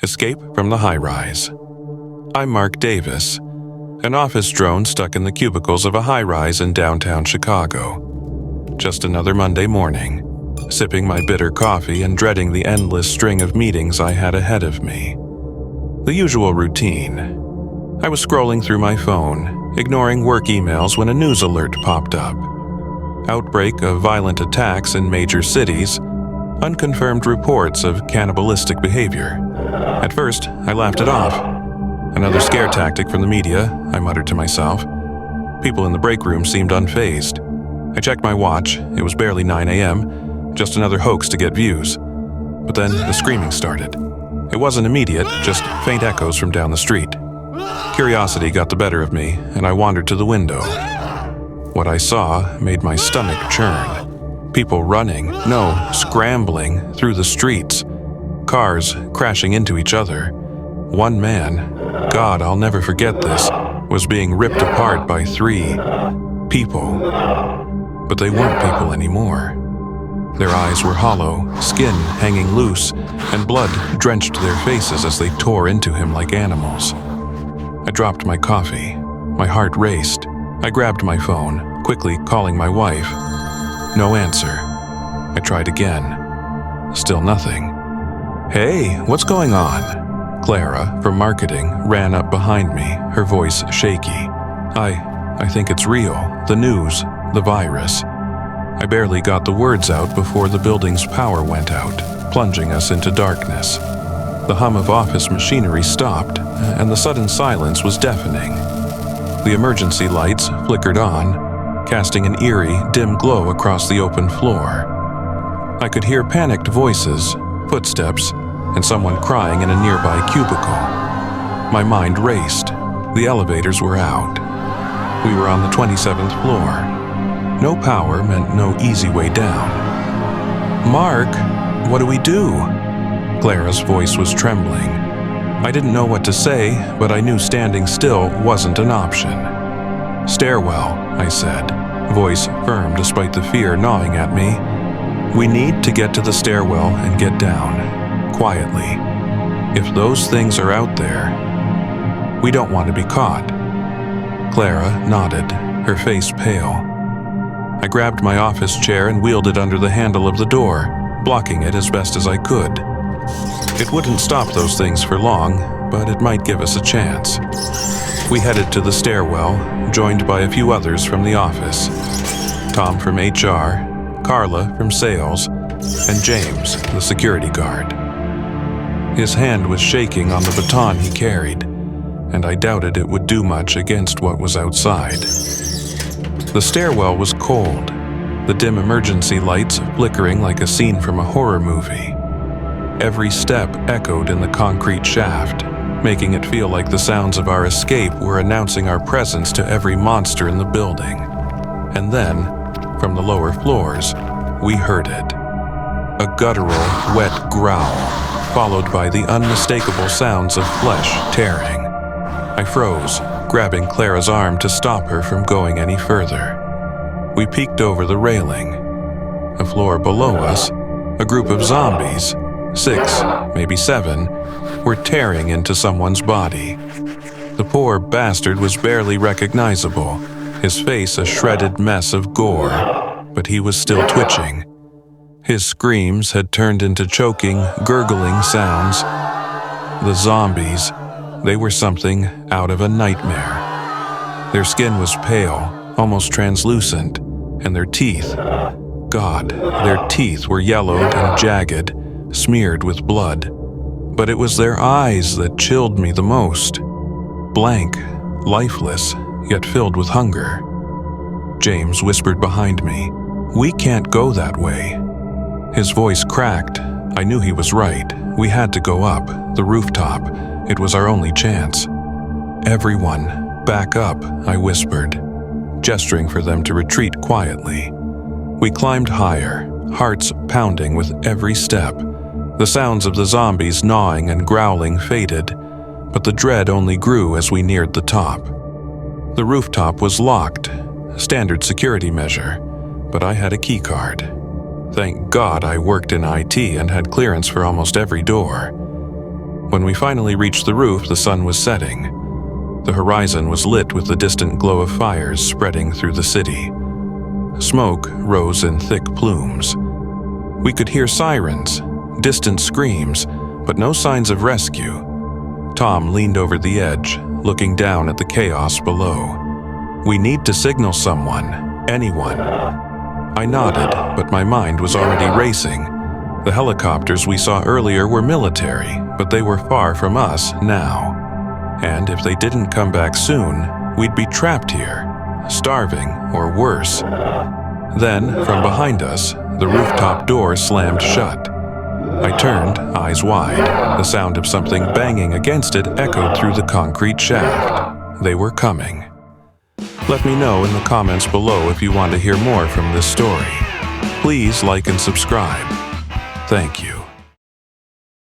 Escape from the high-rise. I'm Mark Davis, an office drone stuck in the cubicles of a high-rise in downtown Chicago. Just another Monday morning, sipping my bitter coffee and dreading the endless string of meetings I had ahead of me. The usual routine. I was scrolling through my phone, ignoring work emails when a news alert popped up. Outbreak of violent attacks in major cities, unconfirmed reports of cannibalistic behavior. At first, I laughed it off. Another scare tactic from the media, I muttered to myself. People in the break room seemed unfazed. I checked my watch. It was barely 9 a.m., just another hoax to get views. But then the screaming started. It wasn't immediate, just faint echoes from down the street. Curiosity got the better of me, and I wandered to the window. What I saw made my stomach churn. People running, scrambling through the streets. Cars crashing into each other. One man, God, I'll never forget this, was being ripped apart by 3 people. But they weren't people anymore. Their eyes were hollow, skin hanging loose, and blood drenched their faces as they tore into him like animals. I dropped my coffee. My heart raced. I grabbed my phone, quickly calling my wife. No answer. I tried again. Still nothing. "Hey, what's going on?" Clara, from marketing, ran up behind me, her voice shaky. I think it's real. The news. The virus." I barely got the words out before the building's power went out, plunging us into darkness. The hum of office machinery stopped, and the sudden silence was deafening. The emergency lights flickered on, casting an eerie, dim glow across the open floor. I could hear panicked voices, footsteps, and someone crying in a nearby cubicle. My mind raced. The elevators were out. We were on the 27th floor. No power meant no easy way down. "Mark, what do we do?" Clara's voice was trembling. I didn't know what to say, but I knew standing still wasn't an option. "Stairwell," I said, voice firm despite the fear gnawing at me. "We need to get to the stairwell and get down, quietly. If those things are out there, we don't want to be caught." Clara nodded, her face pale. I grabbed my office chair and wheeled it under the handle of the door, blocking it as best as I could. It wouldn't stop those things for long, but it might give us a chance. We headed to the stairwell, joined by a few others from the office. Tom from HR, Carla from sales, and James, the security guard. His hand was shaking on the baton he carried, and I doubted it would do much against what was outside. The stairwell was cold, the dim emergency lights flickering like a scene from a horror movie. Every step echoed in the concrete shaft, making it feel like the sounds of our escape were announcing our presence to every monster in the building. And then, from the lower floors, we heard it. A guttural, wet growl, followed by the unmistakable sounds of flesh tearing. I froze, grabbing Clara's arm to stop her from going any further. We peeked over the railing. A floor below us, a group of zombies, 6, maybe 7, were tearing into someone's body. The poor bastard was barely recognizable, his face a shredded mess of gore, but he was still twitching. His screams had turned into choking, gurgling sounds. The zombies, they were something out of a nightmare. Their skin was pale, almost translucent, and their teeth, God, their teeth were yellowed and jagged, smeared with blood. But it was their eyes that chilled me the most. Blank, lifeless, yet filled with hunger. James whispered behind me, "We can't go that way." His voice cracked. I knew he was right. We had to go up, the rooftop. It was our only chance. "Everyone, back up," I whispered, gesturing for them to retreat quietly. We climbed higher, hearts pounding with every step. The sounds of the zombies gnawing and growling faded, but the dread only grew as we neared the top. The rooftop was locked, standard security measure, but I had a key card. Thank God I worked in IT and had clearance for almost every door. When we finally reached the roof, the sun was setting. The horizon was lit with the distant glow of fires spreading through the city. Smoke rose in thick plumes. We could hear sirens, distant screams, but no signs of rescue. Tom leaned over the edge, looking down at the chaos below. "We need to signal someone, anyone." I nodded, but my mind was already racing. The helicopters we saw earlier were military, but they were far from us now. And if they didn't come back soon, we'd be trapped here, starving or worse. Then, from behind us, the rooftop door slammed shut. I turned, eyes wide. The sound of something banging against it echoed through the concrete shaft. They were coming. Let me know in the comments below if you want to hear more from this story. Please like and subscribe. Thank you.